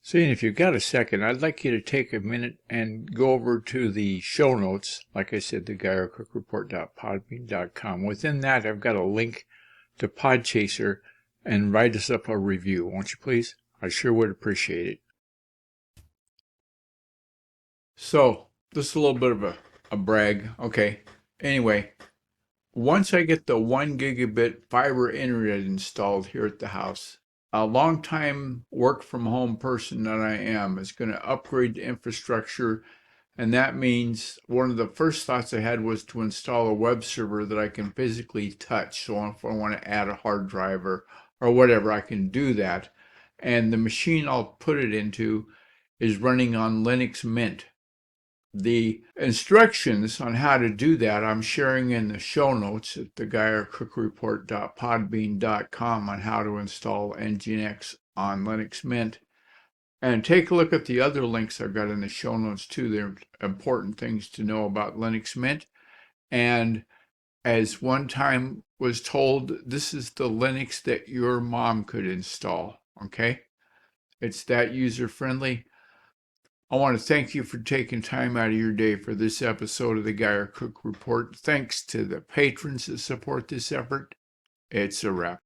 Seeing if you've got a second, I'd like you to take a minute and go over to the show notes. Like I said, the GuyRCookReport.podbean.com. Within that, I've got a link to Podchaser and write us up a review, won't you please? I sure would appreciate it. So, this is a little bit of a brag. Okay. Anyway, once I get the 1 gigabit fiber internet installed here at the house, a long-time work from home person that I am is going to upgrade the infrastructure. And that means one of the first thoughts I had was to install a web server that I can physically touch. So if I want to add a hard drive or whatever, I can do that. And the machine I'll put it into is running on Linux Mint. The instructions on how to do that I'm sharing in the show notes at theguycookReport.podbean.com on how to install Nginx on Linux Mint. And take a look at the other links I've got in the show notes too. They're important things to know about Linux Mint. And as one time was told, this is the Linux that your mom could install. Okay? It's that user friendly. I want to thank you for taking time out of your day for this episode of the Guy Cook Report. Thanks to the patrons that support this effort. It's a wrap.